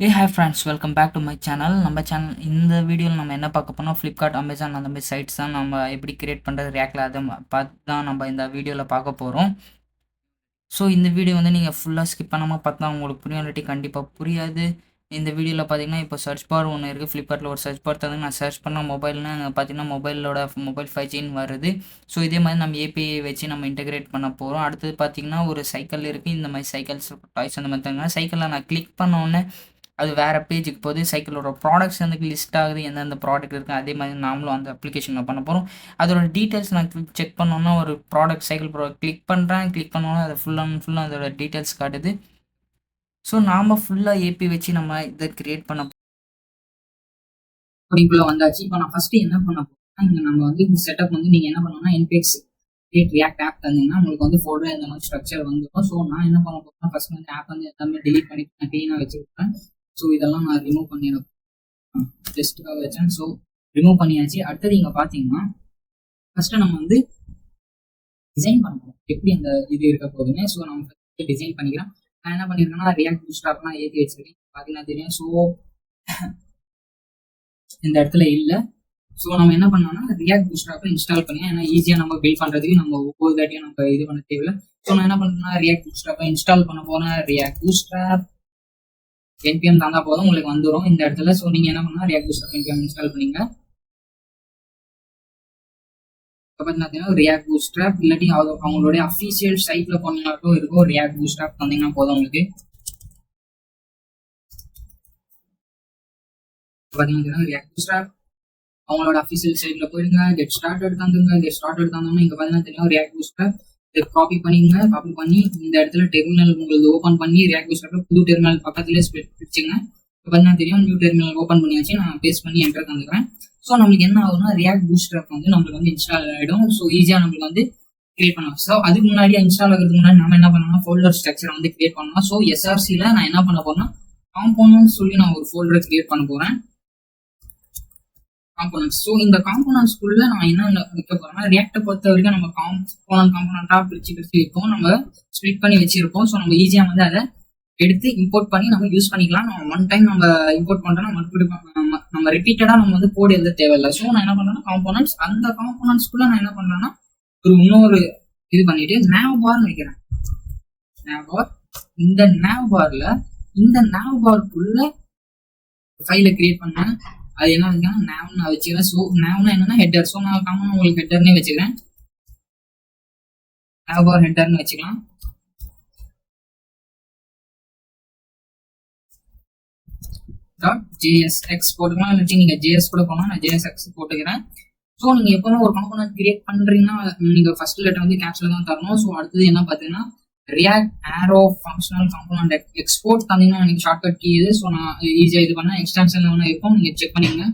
Hi friends, welcome back to my channel. நம்ம channel இந்த வீடியோவில் நம்ம என்ன பார்க்க போனால் ஃப்ளிப்கார்ட், அமேசான் அந்த மாதிரி சைட்ஸ் தான் நம்ம எப்படி கிரியேட் பண்ணுறது ரியாக்டில் அதை பார்த்து தான் நம்ம இந்த வீடியோவில் பார்க்க போகிறோம். ஸோ இந்த வீடியோ வந்து நீங்கள் ஃபுல்லாக ஸ்கிப் பண்ணாமல் பார்த்தா உங்களுக்கு புரியும், இல்லாட்டி கண்டிப்பாக புரியாது. இந்த வீடியோவில் பார்த்தீங்கன்னா இப்போ சர்ச் பார் ஒன்று இருக்குது. ஃப்ளிப்கார்ட்டில் ஒரு சர்ச் பார் தந்து நான் சர்ச் பண்ண மொபைல்னு பார்த்தீங்கன்னா மொபைல் 5Gன்னு வருது. ஸோ இதே மாதிரி நம்ம ஏபிஐ வச்சு நம்ம இன்டெகிரேட் பண்ண போகிறோம். அடுத்தது பார்த்தீங்கன்னா ஒரு சைக்கிள் இருக்குது. இந்த மாதிரி சைக்கிள்ஸ், டாய்ஸ் அந்த மாதிரி தாங்க. சைக்கிளில் நான் கிளிக் பண்ணோன்னே அது வேறு பேஜுக்கு போகுது. சைக்கிளோட ப்ராடக்ட்ஸ் வந்து லிஸ்ட் ஆகுது, எந்தெந்த ப்ராடக்ட் இருக்குது. அதே மாதிரி நாமளும் அந்த அப்ளிகேஷனில் பண்ண போகிறோம். அதோட டீட்டெயில்ஸ் நான் செக் பண்ணோன்னா ஒரு ப்ராடக்ட், சைக்கிள் ப்ராடக்ட் கிளிக் பண்ணுறேன். கிளிக் பண்ணோன்னா அது ஃபுல்லாக அதோட டீட்டெயில்ஸ் காட்டுது. ஸோ நாம் ஃபுல்லாக ஏபி வச்சு நம்ம இதை கிரியேட் பண்ண அப்படிக்குள்ளே வந்தாச்சு. இப்போ நான் ஃபஸ்ட்டு என்ன பண்ண போகிறேன்னா, இங்கே நம்ம வந்து இந்த செட்டப் வந்து நீங்கள் என்ன பண்ணணும்னா npx create react ஆப் தந்தீங்கன்னா உங்களுக்கு வந்து ஃபோல்டர் இந்த மாதிரி ஸ்ட்ரக்சர் வந்துடும். ஸோ நான் என்ன பண்ண போகிறேன்னா, ஃபஸ்ட் வந்து ஆப் வந்து எல்லாமே delete பண்ணி நான் க்ளீனாக வச்சுருக்கேன். ஸோ இதெல்லாம் நான் ரிமூவ் பண்ணிடுறேன். டெஸ்ட்டுக்காக வச்சேன். ஸோ ரிமூவ் பண்ணியாச்சு. அடுத்தது இங்கே பார்த்தீங்கன்னா ஃபஸ்ட்டு நம்ம வந்து டிசைன் பண்ணணும், எப்படி அந்த இது இருக்க போகுதுன்னு. ஸோ நம்ம டிசைன் பண்ணிக்கிறேன். நான் என்ன பண்ணியிருக்கேன்னா ரியாக்ட் பூட்ஸ்ட்ராப்லாம் ஏற்றி வச்சிருக்கேன். பார்த்தீங்கன்னா தெரியும். ஸோ இந்த இடத்துல இல்லை. ஸோ நம்ம என்ன பண்ணோம்னா ரியாக்ட் பூட்ஸ்ட்ராப்பை இன்ஸ்டால் பண்ணி, ஏன்னா ஈஸியாக நம்ம பில்ட் பண்ணுறதுக்கு நம்ம ஒவ்வொரு தாட்டியும் நம்ம இது பண்ண தேவையில்லை. ஸோ நான் என்ன பண்ணேன்னா ரியாக்ட் பூட்ஸ்ட்ராப்பை இன்ஸ்டால் பண்ண போனேன். ரியாக்ட் பூட்ஸ்ட்ராப் npm தந்தா போதும், உங்களுக்கு வந்துடும் இந்த இடத்துல. ஸோ நீங்கள் என்ன பண்ணால் ரியாக்ட் பூட்ஸ்ட்ராப் npm இன்ஸ்டால் பண்ணிங்க. பார்த்தீங்கன்னா ரியாக்ட் பூட்ஸ்ட்ராப் இல்லாட்டி அவங்களுடைய அஃபீஷியல் சைட்டில் போனாலும் இருக்கும். ரியாக்ட் பூட்ஸ்ட்ராப் தந்தீங்கன்னா போதும் உங்களுக்கு. பார்த்தீங்கன்னா ரியாக்ட் பூட்ஸ்ட்ராப் அவங்களோட அஃபீஷியல் சைட்டில் போயிடுங்க. கெட் ஸ்டார்டட் தந்துங்க. கெட் ஸ்டார்டட் தந்தோம்னா இங்கே பார்த்தீங்கன்னா தெரியும் ரியாக்ட் பூட்ஸ்ட்ராப். இதை காப்பி பண்ணிங்க. காப்பி பண்ணி இந்த இடத்துல டெர்மினல் உங்களுக்கு ஓப்பன் பண்ணி ரியாக்ட் பூட்ஸ்ட்ராப்ல புது டெர்மினல் பக்கத்துலேயே பிடிச்சிங்க. இப்போ பார்த்தீங்கன்னா தெரியும் நியூ டெர்மினல் ஓப்பன் பண்ணியாச்சு. நான் பேஸ்ட் பண்ணி என்டர் தந்துக்கிறேன். ஸோ நம்மளுக்கு என்ன ஆகுதுன்னா ரியாக்ட் பூட்ஸ்ட்ராப் வந்து நம்மளுக்கு வந்து இன்ஸ்டால் ஆகிடும். ஸோ ஈஸியாக நம்மளுக்கு வந்து கிரியேட் பண்ணலாம். ஸோ அதுக்கு முன்னாடி இன்ஸ்டால் ஆகிறதுக்கு முன்னாடி நம்ம என்ன பண்ணணும்னா ஃபோல்டர் ஸ்ட்ரக்சரை வந்து கிரியேட் பண்ணலாம். ஸோ எஸ்ஆர்சியில் நான் என்ன பண்ண போறேன்னா காம்போனன்ட்ஸ் சொல்லி நான் ஒரு ஃபோல்டரை கிரியேட் பண்ண போகிறேன். காம்போனன்ட்ஸ். ஸோ இந்த காம்போனன்ட்ஸ்குள்ள நான் என்ன வைக்க போறேன்னா, ரியாக்டை பொறுத்த வரைக்கும் நம்ம காம்போனண்டா பிரிச்சு வைப்போம், நம்ம ஸ்ப்ளிட் பண்ணி வச்சிருப்போம். ஸோ நம்ம ஈஸியா வந்து அதை எடுத்து இம்போர்ட் பண்ணி நம்ம யூஸ் பண்ணிக்கலாம். நம்ம ஒன் டைம் நம்ம இம்போர்ட் பண்றோம்னா மறுபடியும் நம்ம ரிப்பீட்டடா நம்ம வந்து கோட் எழுத தேவையில்லை. ஸோ நான் என்ன பண்றேன்னா காம்போனன்ட்ஸ், அந்த காம்போனன்ட்ஸ்குள்ள நான் என்ன பண்றேன்னா ஒரு இன்னொரு இது பண்ணிட்டு nav பார்னு வைக்கிறேன். nav பார். இந்த nav பார்ல இந்த nav பார்க்குள்ள ஃபைலை கிரியேட் பண்ணேன். அது என்ன வச்சுக்கன்னா நேவ்னு நான் வச்சுக்கிறேன். ஸோ நேவ்னா என்னன்னா ஹெட்டர். ஸோ நான் காமன் உங்களுக்கு ஹெட்டர்னே வச்சுக்கிறேன். நேவ் பார் ஹெட்டர்னு வச்சுக்கலாம். .jsx போட்டுக்கலாம், இல்லாட்டி நீங்க JS கூட போகலாம். நான் JSX போட்டுக்கிறேன். ஸோ நீங்க எப்பவுமே ஒரு காம்போனன்ட் கிரியேட் பண்றீங்கன்னா நீங்க ஃபர்ஸ்ட் லெட்டர் வந்து கேப்ஸ்ல தான் தரணும். ஸோ அடுத்தது என்ன பார்த்தீங்கன்னா ரியாக்ட் ஆரோ ஃபங்க்ஷனல் காம்போனன்ட் எக்ஸ்போர்ட் தந்தீங்கன்னா எனக்கு ஷார்ட்கட் கீ இது. ஸோ நான் ஈஸியாக இது பண்ணேன். எக்ஸ்டென்ஷன் ஒன்று இருக்கும், நீங்க செக் பண்ணிக்கங்க.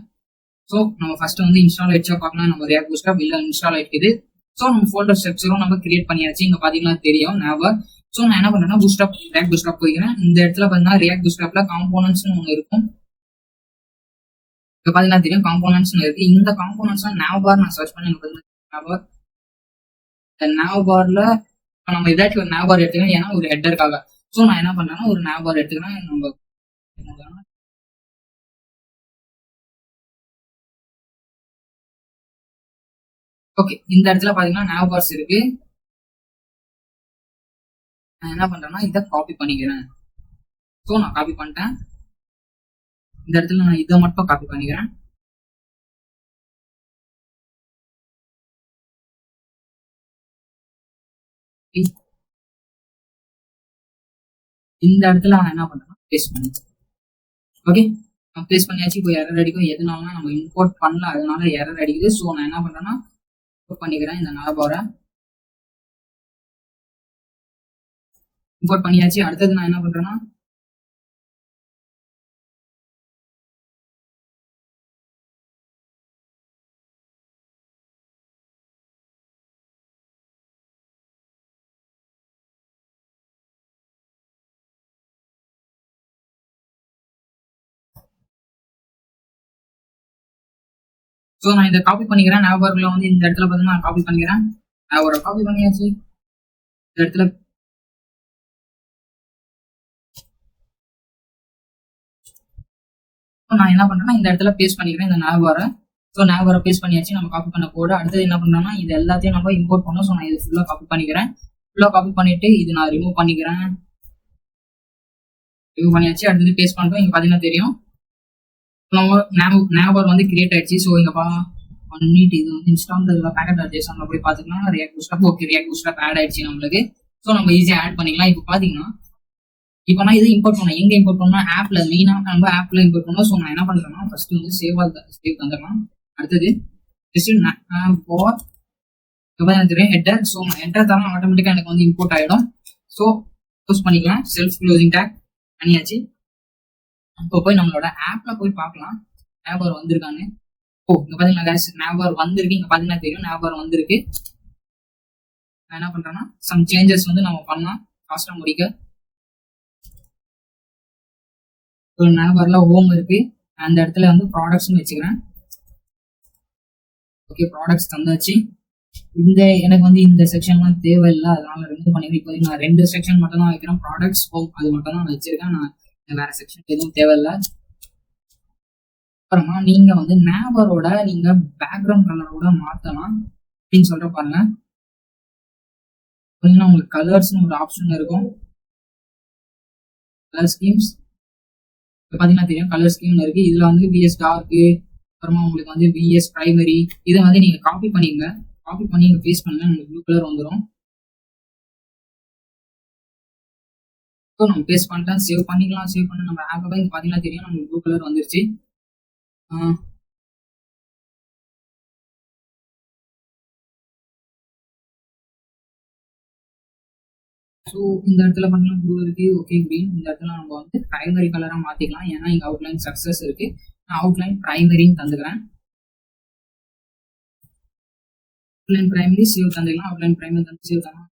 ஸோ நம்ம ஃபர்ஸ்ட் வந்து இன்ஸ்டால் ஆயிடுச்சா பார்க்கலாம். நம்ம ரியாக்ட் பூட்ஸ்ட்ராப் இல்லை இன்ஸ்டால் ஆயிடுது. ஸோ நம்ம ஃபோல்டர் ஸ்ட்ரக்சரும் நம்ம கிரியேட் பண்ணியாச்சு. இங்க பாத்தீங்கன்னா தெரியும் நேவர். ஸோ நான் என்ன பண்றேன்னா பூட்ஸ்ட்ராப் ரியாக்ட் பூட்ஸ்ட்ராப் போய்க்கிறேன். இந்த இடத்துல பார்த்தீங்கன்னா ரியாக்ட் பூட்ஸ்ட்ராப்ல காம்போனன்ட்ஸ்னு ஒன்று இருக்கும். இப்போ பார்த்தீங்கன்னா தெரியும் காம்போனன்ட்ஸ்னு இருக்கு. இந்த காம்போனன்ட்ஸ் nav பார் நான் சர்ச் பண்ணி nav பார். இந்த nav பார்ல நம்ம ஏதாச்சும் ஒரு nav பார் எடுத்துக்கிறேன், ஏன்னா ஒரு ஹெட்டருக்காக. ஸோ நான் என்ன பண்றேன்னா ஒரு nav பார் எடுத்துக்கிறேன். நம்ம ஓகே, இந்த இடத்துல பாத்தீங்கன்னா nav bars இருக்கு. நான் என்ன பண்றேன்னா இதை காப்பி பண்ணிக்கிறேன். ஸோ நான் காப்பி பண்ணிட்டேன். இந்த இடத்துல நான் இதை மட்டும் காப்பி பண்ணிக்கிறேன். இந்த இடத்துல நான் என்ன பண்றேன்னா பேஸ்ட் பண்ணிக்கிறேன். ஓகே, நான் பேஸ்ட் பண்ணியாச்சு. இப்போ எரர் அடிக்கும். எதுனால நம்ம இம்போர்ட் பண்ணல, அதனால எரர் அடிக்குது. ஸோ நான் என்ன பண்றேன்னா பண்ணிக்கிறேன். இந்த nav bar இம்போர்ட் பண்ணியாச்சு. அடுத்தது நான் என்ன பண்றேன்னா ஸோ நான் இதை காப்பி பண்ணிக்கிறேன். nav barல வந்து இந்த இடத்துல பார்த்தீங்கன்னா நான் காப்பி பண்ணிக்கிறேன். nav காப்பி பண்ணியாச்சு. இந்த இடத்துல நான் என்ன பண்றேன்னா இந்த இடத்துல பேஸ்ட் பண்ணிக்கிறேன் இந்த நாவ்பாரை. ஸோ நாவ்பாரை பேஸ்ட் பண்ணியாச்சு. நம்ம காப்பி பண்ண கோடு. அடுத்தது என்ன பண்றோம்னா இது எல்லாத்தையும் நம்ம இம்போர்ட் பண்ணோம். ஸோ நான் இது ஃபுல்லா காப்பி பண்ணிக்கிறேன். ஃபுல்லா காப்பி பண்ணிட்டு இது நான் ரிமூவ் பண்ணிக்கிறேன். ரிமூவ் பண்ணியாச்சு. அடுத்தது பேஸ்ட் பண்ணிட்டோம். இங்க பாத்தீங்கன்னா தெரியும் நாவ்பார் வந்து கிரியேட் ஆயிடுச்சு. ஸோ இங்க பண்ணிட்டு இது வந்து இன்ஸ்டால் பேக்கெட் ஜேசன்ல போய் பாத்துக்கலாம். React bootstrap okay, react bootstrap add ஆயிடுச்சு நம்மளுக்கு. ஸோ நம்ம ஈஸியா ஆட் பண்ணிக்கலாம். இப்போ பாத்தீங்கன்னா இப்போ நான் இது இம்போர்ட் பண்ணேன். எங்க இம்போர்ட் பண்ணோம்? ஆப்ல. மெயினா நம்ம ஆப்ல இம்போர்ட் பண்ணோம். ஸோ நான் என்ன பண்றேன்னா ஃபர்ஸ்ட் வந்து சேவ் தந்துடலாம். அடுத்தது ஹெட்டர். ஸோ நான் ஹெட்டர் தரேன், ஆட்டோமேட்டிக்கா எனக்கு வந்து இம்போர்ட் ஆயிடும். ஸோ க்ளோஸ் பண்ணிக்கலாம். செல்ஃப் க்ளோசிங் டேக் பண்ணியாச்சு. இப்போ போய் நம்மளோட ஆப்ல போய் பார்க்கலாம் நாவ்பார் வந்திருக்கான்னு. இங்க பாத்தீங்கன்னா நாவ்பார் வந்திருக்கு. இங்க பாத்தீங்கன்னா தெரியும் நாவ்பார் வந்திருக்கு. நான் என்ன பண்றேன்னா சம் சேஞ்சஸ் வந்து நம்ம பண்ணலாம் ஃபாஸ்டா முடிக்க. நாவ்பார்ல ஹோம் இருக்கு. அந்த இடத்துல வந்து ப்ராடக்ட்ஸ்னு வச்சுக்கிறேன். ஓகே, ப்ராடக்ட்ஸ் தந்தாச்சு. எனக்கு வந்து இந்த செக்ஷன்லாம் தேவையில்லை, அதனால ரிமூவ் பண்ணிக்கிறேன். இப்போதைக்கு நான் 2 செக்ஷன் மட்டும் தான் வைக்கிறேன். ப்ராடக்ட்ஸ், ஹோம் அது மட்டும் தான் வச்சிருக்கேன். நான் வேற செக்ஷன் எதுவும் தேவையில்லை. அப்புறமா நீங்க வந்து நாவ்பாரோட நீங்க பேக்ரவுண்ட் கலரோட மாத்தலாம் அப்படின்னு சொல்ற பாருங்க. உங்களுக்கு கலர்ஸ்னு ஒரு ஆப்ஷன் இருக்கும். கலர் ஸ்கீம்ஸ் பாத்தீங்கன்னா தெரியும். கலர் ஸ்கீம் இருக்கு. இதுல வந்து VS டார்க், அப்புறமா உங்களுக்கு வந்து VS பிரைமரி. இதை வந்து நீங்க காப்பி பண்ணிங்க. காப்பி பண்ணி இங்க பேஸ்ட் பண்ணல, உங்களுக்கு ப்ளூ கலர் வந்துடும். ஸோ நம்ம பேஸ்ட் பண்ணிட்டேன். சேவ் பண்ணிக்கலாம். சேவ் பண்ணி நம்ம ஆப் இங்க பாத்தீங்கன்னா தெரியும் நமக்கு ப்ளூ கலர் வந்துருச்சு. ஸோ இந்த இடத்துல பார்த்தீங்கன்னா ப்ளூ இருக்கு. Okay, green. இந்த இடத்துல நம்ம வந்து பிரைமரி கலரா மாத்திக்கலாம். ஏன்னா இங்க அவுட்லைன் சக்சஸ் இருக்கு. நான் அவுட்லைன் பிரைமரின்னு தந்துக்கிறேன். அவுட்லைன் பிரைமரி சேவ் தந்துக்கலாம். அவுட்லைன் பிரைமரி தந்து சேவ் தரலாம்.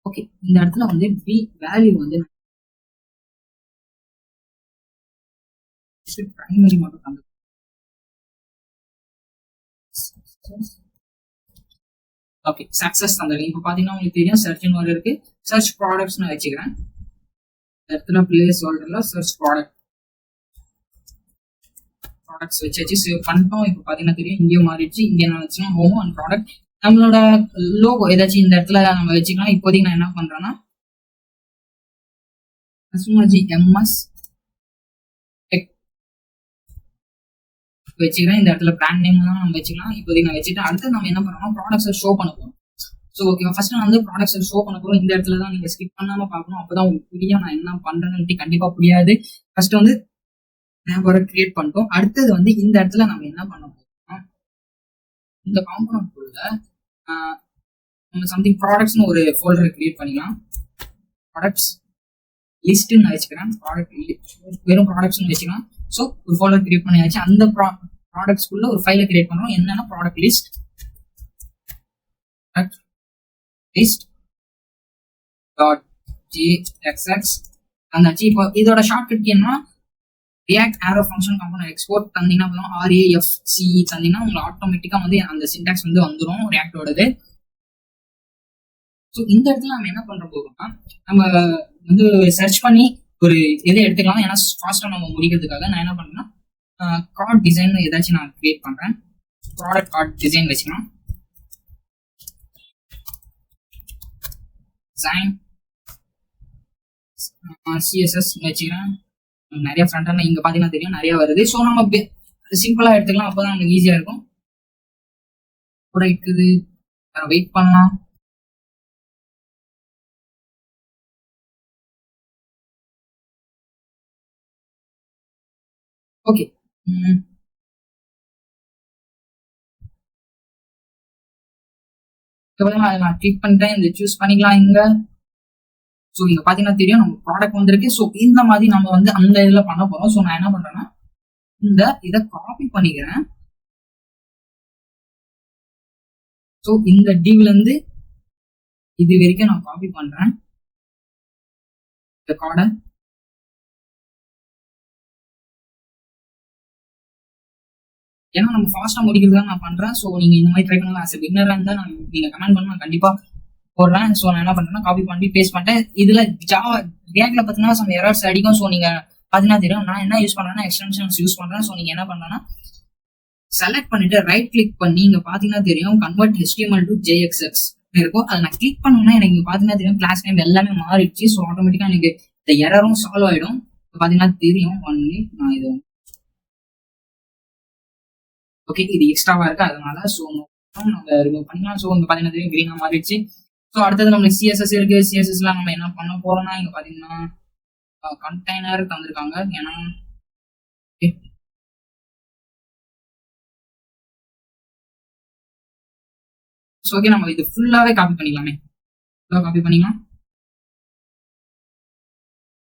ஓகே, இந்த இடத்துல வந்து வேல்யூ வந்து பிரைமரி மட்டும் தந்து. ஓகே, சக்சஸ் தந்துருக்கேன். இப்போ பாத்தீங்கன்னா உங்களுக்கு தெரியும் சர்ச்னு ஒரு இருக்கு. சர்ச் ப்ராடக்ட்ஸ்னு வச்சுக்கிறேன். இடத்துல பிளேஸ் ஹோல்டர்ல சர்ச் ப்ராடக்ட்ஸ் வச்சாச்சு. சேவ் பண்ணிட்டோம். இப்போ பாத்தீங்கன்னா தெரியும் இங்கே மாறிடுச்சு. இங்கே என்ன வச்சுன்னா ஹோம் அண்ட் ப்ராடக்ட். நம்மளோட லோகோ ஏதாச்சும் இந்த இடத்துல நம்ம வச்சுக்கலாம். இப்போதைக்கு நான் என்ன பண்றேன்னா MS வச்சுக்கிறேன். இந்த இடத்துல பிராண்ட் நேம் தான் நம்ம வச்சுக்கலாம். இப்போதைக்கு நான் வச்சுட்டு அடுத்து நம்ம என்ன பண்ணோம்னா ப்ராடக்ட்ஸை ஷோ பண்ண போறோம். ஸோ ஓகே, ஃபர்ஸ்ட் நான் வந்து ப்ராடக்ட்ஸை ஷோ பண்ண போறோம். இந்த இடத்துல தான் நீங்க ஸ்கிப் பண்ணாம பார்க்கணும். அப்பதான் உங்களுக்கு புரியும் நான் என்ன பண்றேன்னு. கண்டிப்பா புரியாது. ஃபர்ஸ்ட் வந்து நாவ்பாரை கிரியேட் பண்ணிட்டோம். அடுத்தது வந்து இந்த இடத்துல நம்ம என்ன பண்ண போறோம்னா இந்த காம்பனன்ட் குள்ள நம்ம சம்திங் ப்ராடக்ட்ஸ்னு ஒரு ஃபோல்டரை கிரியேட் பண்ணிக்கலாம். ப்ராடக்ட்ஸ் லிஸ்ட்னு நான் வச்சுக்கிறேன். வெறும் ப்ராடக்ட்ஸ்னு வச்சுக்கலாம். ஸோ ஒரு ஃபோல்டர் கிரியேட் பண்ணியாச்சு. அந்த ப்ராடக்ட்ஸ்குள்ள ஒரு ஃபைலை கிரியேட் பண்றோம். என்னன்னா ப்ராடக்ட் லிஸ்ட் .jxx தந்தாச்சு. இப்போ இதோட ஷார்ட்கட் என்ன? React Arrow Function Component Export தந்தீங்கன்னா RAFCE தந்தீங்கன்னா உங்களுக்கு ஆட்டோமேட்டிக்கா வந்து அந்த சின்டாக்ஸ் வந்து வந்துடும் ரியாக்டோடது. ஸோ இந்த இடத்துல நம்ம என்ன பண்ற போகிறோம்னா நம்ம வந்து சர்ச் பண்ணி ஒரு எதை எடுத்துக்கலாம். ஏன்னா ஃபாஸ்டா நம்ம முடிக்கிறதுக்காக நான் என்ன பண்றேன்னா கார்ட் டிசைன் ஏதாச்சும் நான் கிரியேட் பண்றேன். ப்ராடக்ட் கார்ட் டிசைன் வச்சுக்கலாம். டிசைன் CSS வச்சுக்கிறேன். நிறைய ஃப்ரண்ட் எண்ட் இங்க பாத்தீங்கன்னா தெரியும் நிறைய வருது. ஸோ நம்ம சிம்பிளா எடுத்துக்கலாம். அப்பதான் நமக்கு ஈஸியா இருக்கும். கூட இருக்குது, வெயிட் பண்ணலாம். ஓகே, நான் கிளிக் பண்ணிட்டேன். இந்த சூஸ் பண்ணிக்கலாம் இங்க. ஸோ இங்க பாத்தீங்கன்னா தெரியும் நம்ம ப்ராடக்ட் வந்திருக்கு. ஸோ இந்த மாதிரி நம்ம வந்து அந்த இதுல பண்ண போறோம். ஸோ நான் என்ன பண்றேன்னா இதை காப்பி பண்ணிக்கிறேன். ஸோ இந்த டிவ்ல இருந்து இது வரைக்கும் நான் காப்பி பண்றேன் இந்த கார்டை. ஏன்னா நம்ம ஃபாஸ்டா முடிக்கிறதா நான் பண்றேன். ஸோ நீங்க இந்த மாதிரி ட்ரை பண்ணலாம். ஆஸ் பிகினரா இருந்தா நீங்க கமெண்ட் பண்ணா நான் கண்டிப்பா போடுறேன். ஸோ நான் என்ன பண்றேன்னா காப்பி பண்ணி பேஸ்ட் பண்ணிட்டேன். இதுல ஜாவா ரியாக்ட்ல பார்த்தீங்கன்னா சம் எரர்ஸ் அடிக்கும். ஸோ நீங்க பார்த்தீங்கன்னா தெரியும் நான் என்ன யூஸ் பண்ணுறேன்னா எக்ஸ்டென்ஷன்ஸ் யூஸ் பண்ணுறேன். ஸோ நீங்கள் என்ன பண்ணலாம்னா செலக்ட் பண்ணிட்டு ரைட் கிளிக் பண்ணி இங்கே பார்த்தீங்கன்னா தெரியும் கன்வெர்ட் HTML டு JXX இருக்கும். அதை நான் கிளிக் பண்ணோம்னா எனக்கு இங்கே பார்த்தீங்கன்னா தெரியும் கிளாஸ் நேம் எல்லாமே மாறிடுச்சு. ஸோ ஆட்டோமேட்டிக்காக எனக்கு இந்த எரரும் சால்வ் ஆகிடும். பார்த்தீங்கன்னா தெரியும் ஒன்லி நான் இது ஓகே இது எக்ஸ்ட்ராவா இருக்கு அதனால. ஸோ நம்ம ரிமூவ் பண்ணிக்கலாம். ஸோ இங்கே பார்த்தீங்கன்னா தெரியும் கிரீனா மாறிடுச்சு. ஸோ அடுத்தது நம்மளுக்கு CSS இருக்கு. CSSல நம்ம என்ன பண்ண போறோம்னா இங்க பார்த்தீங்கன்னா கண்டெய்னர் தந்திருக்காங்க. ஏன்னா ஓகே நம்ம இது ஃபுல்லாவே காப்பி பண்ணிக்கலாமே. ஃபுல்லாக காப்பி பண்ணிக்கலாம்.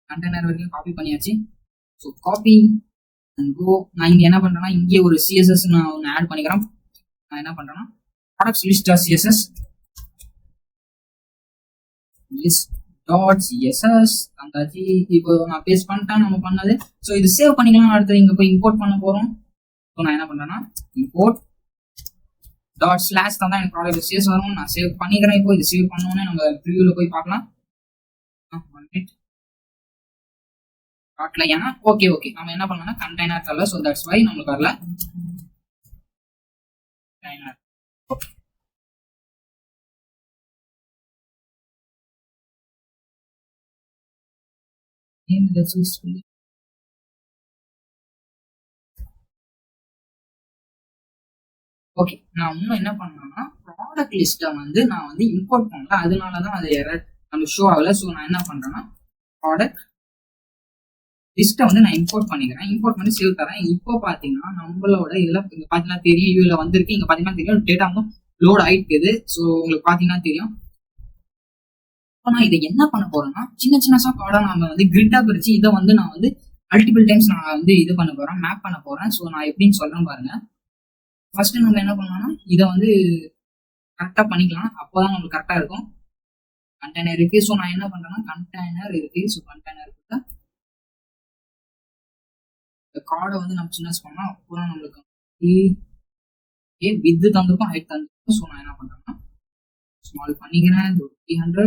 கண்டெய்னர் வரைக்கும் காப்பி பண்ணியாச்சு. ஸோ காப்பி அண்ட் கோ. நான் இங்கே என்ன பண்ணுறேன்னா இங்கே ஒரு CSS நான் ஒன்று ஆட் பண்ணிக்கிறேன். நான் என்ன பண்ணுறேன்னா products list CSS list dot CSS அந்தாச்சு. இப்போ நான் பேஸ்ட் பண்ணிட்டேன் நம்ம பண்ணது. ஸோ இது சேவ் பண்ணிக்கலாம். அடுத்து இங்கே போய் இம்போர்ட் பண்ண போகிறோம். ஸோ நான் என்ன பண்ணுறேன்னா இம்போர்ட் டாட் ஸ்லாஷ் தான் எனக்கு ப்ராடக்ட் சேவ் வரும். நான் சேவ் பண்ணிக்கிறேன். இப்போ இது சேவ் பண்ணோன்னே நம்ம ப்ரிவியூவில் போய் பார்க்கலாம். காட்டல ஏன்னா ஓகே நம்ம என்ன பண்ணலாம் கண்டெய்னர் தரல. ஸோ தட்ஸ் வை நம்மளுக்கு வரல. ஓகே நான் இன்னும் என்ன பண்ணேன்னா ப்ராடக்ட் லிஸ்ட்டை வந்து நான் வந்து இம்போர்ட் பண்ணல. அதனாலதான் அது எரர் நம்ம ஷோ ஆகல. ஸோ நான் என்ன பண்றேன்னா ப்ராடக்ட் லிஸ்ட்டை வந்து நான் இம்போர்ட் பண்ணிக்கிறேன். இம்போர்ட் பண்ணி சேவ் தரேன். இப்போ பார்த்தீங்கன்னா நம்மளோட இதில் இங்கே பார்த்தீங்கன்னா தெரியும் இதில் வந்திருக்கு. இங்கே பார்த்தீங்கன்னா தெரியும் டேட்டா வந்து லோட் ஆகிட்டு. ஸோ உங்களுக்கு பார்த்தீங்கன்னா தெரியும். இப்போ நான் இதை என்ன பண்ண போறேன்னா சின்ன கார்டாக நம்ம வந்து கிரிட்டாக பிரிச்சு இதை வந்து நான் வந்து மல்டிபிள் டைம்ஸ் நான் வந்து இது பண்ண போறேன் மேப் பண்ண போறேன். ஸோ நான் எப்படின்னு சொல்றேன் பாருங்க. ஃபர்ஸ்ட் நம்ம என்ன பண்ணலாம்னா இதை வந்து கரெக்டாக பண்ணிக்கலாம். அப்போதான் நம்மளுக்கு கரெக்டாக இருக்கும். கண்டெய்னர் இருக்கு. ஸோ நான் என்ன பண்றேன்னா கண்டெய்னர் இருக்கு. ஸோ கண்டெய்னர் இருக்கு. இந்த கார்டை வந்து நம்ம சின்ன பண்ணோம். அப்போதான் நம்மளுக்கு வித்து தந்துருக்கும் ஹைட் தந்துருக்கும். ஸோ நான் என்ன பண்றேன்னா ஸ்மால் பண்ணிக்கிறேன். 300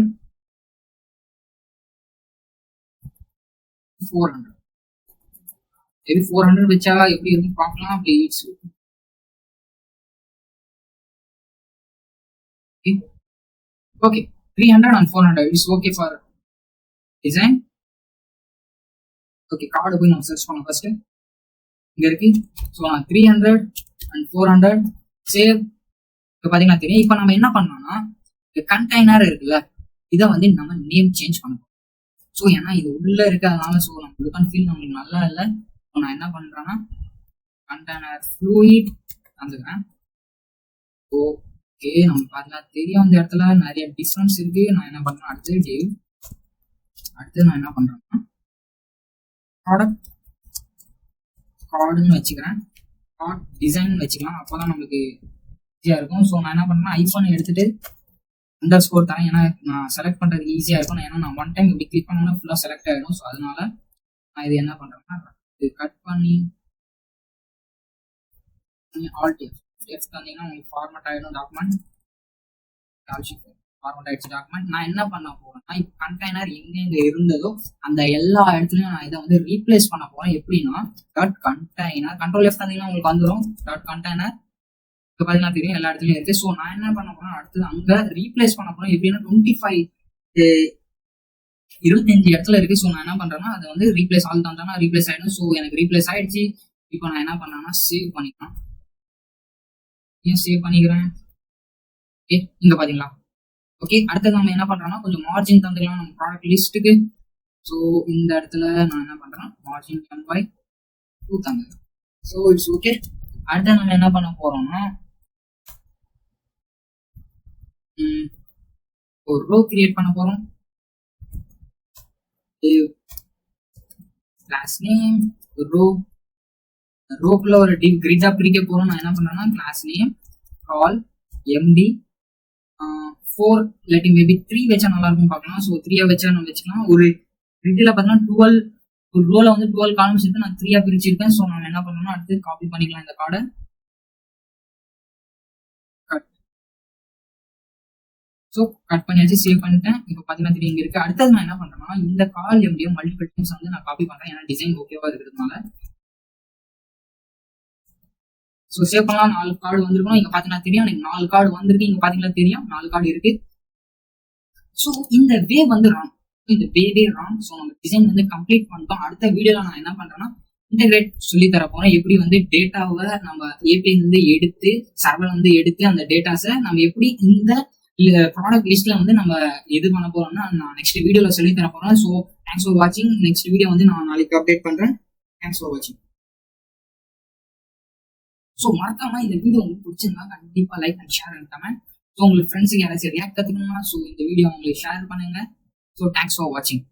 400 மேபி 400 வச்சா எப்படி இருக்கும் பார்க்கலாம். அப்படி okay 300 and 400 it's okay for design. Okay card போய் நம்ம சர்ச் பண்ணலாம். ஃபர்ஸ்ட் இங்க இருக்கு. ஸோ நான் 300 and 400 சேவ். இப்போ பார்த்தீங்கன்னா தெரியும். இப்போ நம்ம என்ன பண்ணோம்னா கண்டெய்னர் இருக்குல்ல இதை வந்து நம்ம நேம் சேஞ்ச் பண்ணணும். ஸோ ஏன்னா இது உள்ள இருக்கிறதுனால ஸோ நம்ம லுக் அண்ட் ஃபீல் நம்மளுக்கு நல்லா இல்லை. ஸோ நான் என்ன பண்றேன்னா கண்டெய்னர் ஃப்ளூயிட் தந்துக்கிறேன். ஓகே நம்ம பார்த்தீங்கன்னா தெரியும் அந்த இடத்துல நிறைய டிஃப்ரென்ஸ் இருக்கு. நான் என்ன பண்றேன் அடுத்து நான் என்ன பண்றேன்னா ப்ராடக்ட் கார்டுன்னு வச்சுக்கிறேன். கார்ட் டிசைன் வச்சுக்கலாம். அப்போதான் நம்மளுக்கு ஈஸியா இருக்கும். ஸோ நான் என்ன பண்றேன்னா ஐஃபோன் எடுத்துட்டு அண்டர்ஸ்கோர் தரேன். ஏன்னா நான் செலக்ட் பண்றது ஈஸியா இருக்கும். ஏன்னா நான் ஒன் டைம் இப்படி கிளிக் பண்ணோம்னா ஃபுல்லா செலக்ட் ஆயிடும். ஸோ அதனால நான் இது என்ன பண்றேன்னா இது கட் பண்ணி ஆல்ட் எஃப் தந்தீங்கன்னா உங்களுக்கு ஃபார்மேட் ஆயிடும் டாக்குமெண்ட். ஃபார்மேட் ஆயிடுச்சு டாக்குமெண்ட். நான் என்ன பண்ண போறேன்னா இப்போ கண்டெய்னர் எங்கெங்க இருந்ததோ அந்த எல்லா இடத்துலயும் நான் இதை வந்து ரீப்ளேஸ் பண்ண போறேன். எப்படின்னா டாட் கண்டெய்னர் கண்ட்ரோல் எஃப் தந்தீங்கன்னா உங்களுக்கு வந்துடும். டாட் கண்டெய்னர் இப்போ பார்த்தீங்கன்னா தெரியும் எல்லா இடத்துலயும் இருக்கு. ஸோ நான் என்ன பண்ண போறேன் அடுத்தது அங்க ரீப்ளேஸ் பண்ண போறேன். எப்படின்னா 25 இடத்துல இருக்கு. ஸோ நான் என்ன பண்றேன்னா அதை வந்து ரீப்ளேஸ் ஆல் தான் ரீப்ளேஸ் ஆயிடும். ஸோ எனக்கு ரீப்ளேஸ் ஆயிடுச்சு. இப்போ நான் என்ன பண்ணேன்னா சேவ் பண்ணிக்கலாம். சேவ் பண்ணிக்கிறேன். ஓகே இங்க பாத்தீங்களா. ஓகே அடுத்தது நம்ம என்ன பண்றோம்னா கொஞ்சம் மார்ஜின் தந்துக்கலாம் நம்ம ப்ராடக்ட் லிஸ்ட்டுக்கு. ஸோ இந்த இடத்துல நான் என்ன பண்றேன் மார்ஜின் 10/2 தந்துக்கிறேன். So it's okay. அடுத்து நம்ம என்ன பண்ண போறோம்னா ஒரு ரோ கிரியேட் பண்ண போறோம். கிளாஸ் நேம் ரோக்குள்ள ஒரு கிரிட்டா பிரிக்க போறோம். நான் என்ன பண்றேன்னா கிளாஸ் நேம் கால் எம்டி 4 இல்லாட்டி மேபி 3 வச்சா நல்லா இருக்கும் பார்க்கலாம். ஸோ 3 வச்சா நம்ம வச்சுக்கலாம். ஒரு கிரிட்டில் பார்த்தீங்கன்னா 12 ஒரு ரோல வந்து 12 காலம்ஸ் இருக்கு. நான் 3 பிரிச்சிருக்கேன். ஸோ நம்ம என்ன பண்ணணும்னா அடுத்து காப்பி பண்ணிக்கலாம் இந்த கார்டை. ஸோ கட் பண்ணியாச்சு, சேவ் பண்ணிட்டேன். இப்போ பார்த்தீங்கன்னா திரும்பி இங்கே இருக்கு. அடுத்தது நான் என்ன பண்றேன்னா, இந்த கால் எப்படியோ மல்டிபிள் டைம்ஸ் வந்து நான் காப்பி பண்றேன். ஏன்னா டிசைன் ஓகேவா இருக்கிறதுனால. ஸோ சேவ் பண்ணலாம். 4 கார்டு வந்திருக்கணும். இங்க பார்த்தீங்கன்னா தெரியும் எனக்கு 4 கார்டு வந்திருக்கு. இங்க பார்த்தீங்கன்னா தெரியும் 4 கார்டு இருக்கு. ஸோ இந்த வே வந்து ராங். இந்த வேவே ராங். ஸோ நம்ம டிசைன் வந்து கம்ப்ளீட் பண்ணிட்டோம். அடுத்த வீடியோல நான் என்ன பண்றேன்னா, இன்டெகிரேட் சொல்லி தர போறேன். எப்படி வந்து டேட்டாவை நம்ம ஏபிஐ வந்து எடுத்து சர்வர் வந்து எடுத்து அந்த டேட்டாஸை நம்ம எப்படி இந்த ப்ராடக்ட் லிஸ்ட்ல வந்து நம்ம இது பண்ண போறோம்னா நான் நெக்ஸ்ட் வீடியோல சொல்லி தர போறேன். ஸோ தேங்க்ஸ் ஃபார் வாட்சிங். நெக்ஸ்ட் வீடியோ வந்து நான் நாளைக்கு அப்டேட் பண்றேன். தேங்க்ஸ் ஃபார் வாட்சிங். ஸோ மறக்காம இந்த வீடியோ உங்களுக்கு பிடிச்சிருந்தா கண்டிப்பா like and share and comment. So உங்களுக்கு ஃப்ரெண்ட்ஸுக்கு யாராச்சும் ரியாக்ட் கத்துக்கணும்னா ஸோ இந்த வீடியோ உங்களுக்கு ஷேர் பண்ணுங்க. ஸோ தேங்க்ஸ் ஃபார் வாட்சிங்.